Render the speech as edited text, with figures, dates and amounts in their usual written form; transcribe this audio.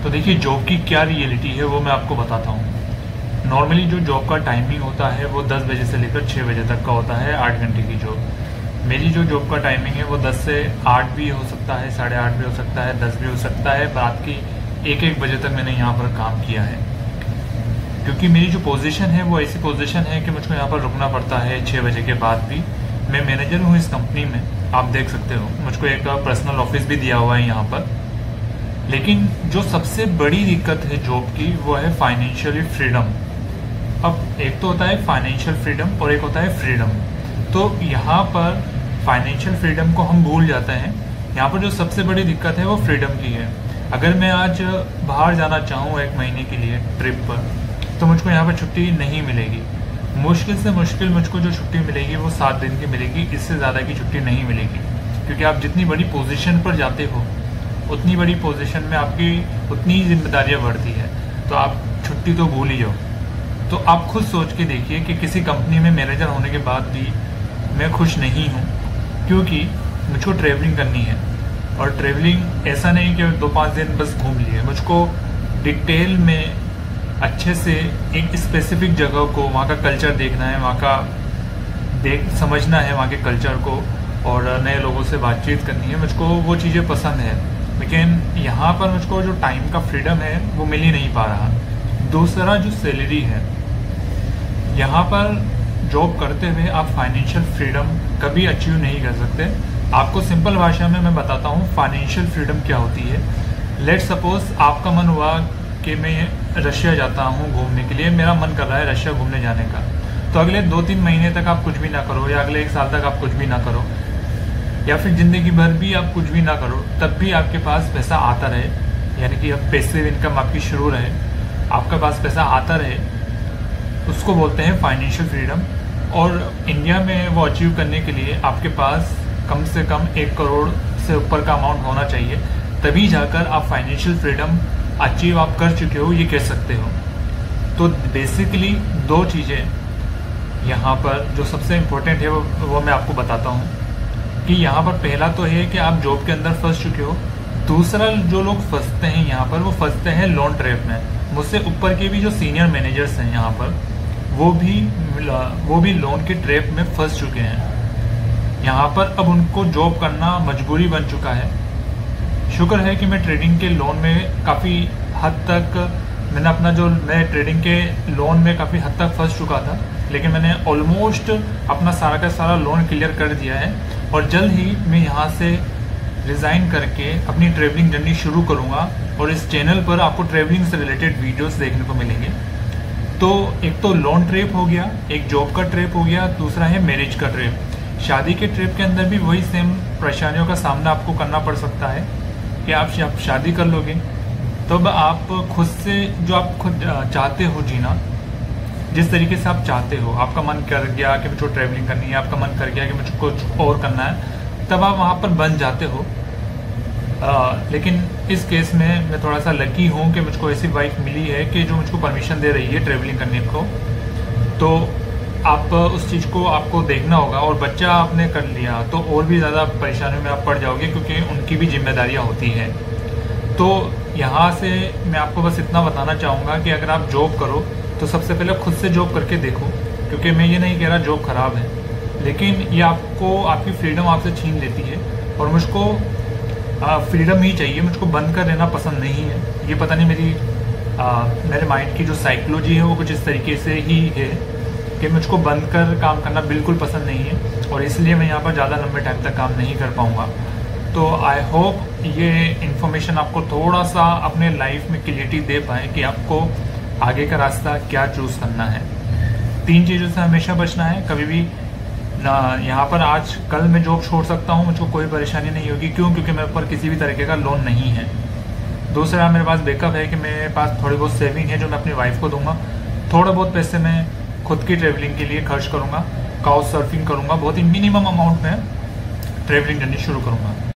तो देखिए, जॉब की क्या रियलिटी है वो मैं आपको बताता हूँ। नॉर्मली जो जॉब का टाइमिंग होता है वो 10 बजे से लेकर 6 बजे तक का होता है, 8 घंटे की जॉब। मेरी जो जॉब का टाइमिंग है वो 10 से 8 भी हो सकता है, 8:30 भी हो सकता है, 10 भी हो सकता है। रात की 1-1 बजे तक मैंने यहाँ पर काम किया है, क्योंकि मेरी जो पोजीशन है वो ऐसी पोजीशन है कि मुझको यहाँ पर रुकना पड़ता है 6 बजे के बाद भी। मैं मैनेजर हूँ इस कंपनी में, आप देख सकते हो। मुझको एक पर्सनल ऑफिस भी दिया हुआ है यहाँ पर। लेकिन जो सबसे बड़ी दिक्कत है जॉब की वो है फाइनेंशियली फ्रीडम। अब एक तो होता है फाइनेंशियल फ्रीडम और एक होता है फ्रीडम। तो यहाँ पर फाइनेंशियल फ्रीडम को हम भूल जाते हैं। यहाँ पर जो सबसे बड़ी दिक्कत है वो फ्रीडम की है। अगर मैं आज बाहर जाना चाहूँ 1 महीने के लिए ट्रिप पर, तो मुझको यहाँ पर छुट्टी नहीं मिलेगी। मुश्किल से मुश्किल मुझको जो छुट्टी मिलेगी वो 7 दिन की मिलेगी, इससे ज़्यादा की छुट्टी नहीं मिलेगी। क्योंकि आप जितनी बड़ी पोजीशन पर जाते हो उतनी बड़ी पोजीशन में आपकी उतनी जिम्मेदारियां बढ़ती है, तो आप छुट्टी तो भूल ही जाओ। तो आप खुद सोच के देखिए कि किसी कंपनी में मैनेजर होने के बाद भी मैं खुश नहीं हूँ, क्योंकि मुझको ट्रैवलिंग करनी है। और ट्रैवलिंग ऐसा नहीं कि 2-5 दिन बस घूम लिए, मुझको डिटेल में अच्छे से एक स्पेसिफिक जगह को, वहाँ का कल्चर देखना है, वहाँ का समझना है वहाँ के कल्चर को, और नए लोगों से बातचीत करनी है। मुझको वो चीज़ें पसंद है, लेकिन यहाँ पर मुझको जो टाइम का फ्रीडम है वो मिल ही नहीं पा रहा। दूसरा जो सैलरी है, यहाँ पर जॉब करते हुए आप फाइनेंशियल फ्रीडम कभी अचीव नहीं कर सकते। आपको सिंपल भाषा में मैं बताता हूँ फाइनेंशियल फ्रीडम क्या होती है। लेट सपोज आपका मन हुआ कि मैं रशिया जाता हूँ घूमने के लिए, मेरा मन कर रहा है रशिया घूमने जाने का। तो अगले 2-3 महीने तक आप कुछ भी ना करो, या अगले 1 साल तक आप कुछ भी ना करो, या फिर ज़िंदगी भर भी आप कुछ भी ना करो, तब भी आपके पास पैसा आता रहे, यानी कि अब पैसिव इनकम आपकी शुरू रहे, आपके पास पैसा आता रहे, उसको बोलते हैं फाइनेंशियल फ्रीडम। और इंडिया में वो अचीव करने के लिए आपके पास कम से कम 1 करोड़ से ऊपर का अमाउंट होना चाहिए, तभी जाकर आप फाइनेंशियल फ्रीडम अचीव आप कर चुके हो ये कह सकते हो। तो बेसिकली 2 चीज़ें यहाँ पर जो सबसे इम्पोर्टेंट है वो मैं आपको बताता हूँ कि यहाँ पर पहला तो है कि आप जॉब के अंदर फंस चुके हो। दूसरा, जो लोग फंसते हैं यहाँ पर, वो फंसते हैं लोन ट्रैप में। मुझसे ऊपर के भी जो सीनियर मैनेजर्स हैं यहाँ पर, वो भी लोन के ट्रैप में फंस चुके हैं। यहाँ पर अब उनको जॉब करना मजबूरी बन चुका है। शुक्र है कि मैं ट्रेडिंग के लोन में काफ़ी हद तक मैं ट्रेडिंग के लोन में काफ़ी हद तक फंस चुका था, लेकिन मैंने ऑलमोस्ट अपना सारा का सारा लोन क्लियर कर दिया है। और जल्द ही मैं यहाँ से रिज़ाइन करके अपनी ट्रैवलिंग जर्नी शुरू करूँगा, और इस चैनल पर आपको ट्रैवलिंग से रिलेटेड वीडियोस देखने को मिलेंगे। तो एक तो लोन ट्रिप हो गया, एक जॉब का ट्रिप हो गया, दूसरा है मैरिज का ट्रिप। शादी के ट्रिप के अंदर भी वही सेम परेशानियों का सामना आपको करना पड़ सकता है कि आप शादी कर लोगे तब आप खुद से जो आप खुद चाहते हो जीना, जिस तरीके से आप चाहते हो, आपका मन कर गया कि मुझको ट्रैवलिंग करनी है, आपका मन कर गया कि मुझको कुछ और करना है, तब आप वहाँ पर बन जाते हो। लेकिन इस केस में मैं थोड़ा सा लकी हूँ कि मुझको ऐसी वाइफ मिली है कि जो मुझको परमिशन दे रही है ट्रैवलिंग करने को। तो आप उस चीज़ को आपको देखना होगा, और बच्चा आपने कर लिया तो और भी ज़्यादा परेशानियों में आप पड़ जाओगे, क्योंकि उनकी भी जिम्मेदारियाँ होती हैं। तो यहाँ से मैं आपको बस इतना बताना चाहूँगा कि अगर आप जॉब करो तो सबसे पहले खुद से जॉब करके देखो, क्योंकि मैं ये नहीं कह रहा जॉब खराब है, लेकिन ये आपको आपकी फ्रीडम आपसे छीन लेती है। और मुझको फ्रीडम ही चाहिए, मुझको बंद कर रहना पसंद नहीं है। ये पता नहीं मेरे माइंड की जो साइकोलॉजी है वो कुछ इस तरीके से ही है कि मुझको बंद कर काम करना बिल्कुल पसंद नहीं है, और इसलिए मैं यहाँ पर ज़्यादा लंबे टाइम तक काम नहीं कर पाऊँगा। तो आई होप ये इन्फॉर्मेशन आपको थोड़ा सा अपने लाइफ में क्लियरिटी दे पाए कि आपको आगे का रास्ता क्या चूज़ करना है। 3 चीज़ों से हमेशा बचना है। कभी भी ना यहाँ पर आज कल मैं जॉब छोड़ सकता हूँ, मुझको कोई परेशानी नहीं होगी। क्यों? क्योंकि मेरे ऊपर किसी भी तरीके का लोन नहीं है। दूसरा, मेरे पास बैकअप है कि मेरे पास थोड़ी बहुत सेविंग है जो मैं अपनी वाइफ को दूंगा। थोड़ा बहुत पैसे मैं खुद की ट्रैवलिंग के लिए खर्च करूँगा, काउच सर्फिंग करूँगा, बहुत ही मिनिमम अमाउंट में ट्रैवलिंग जर्नी शुरू करूँगा।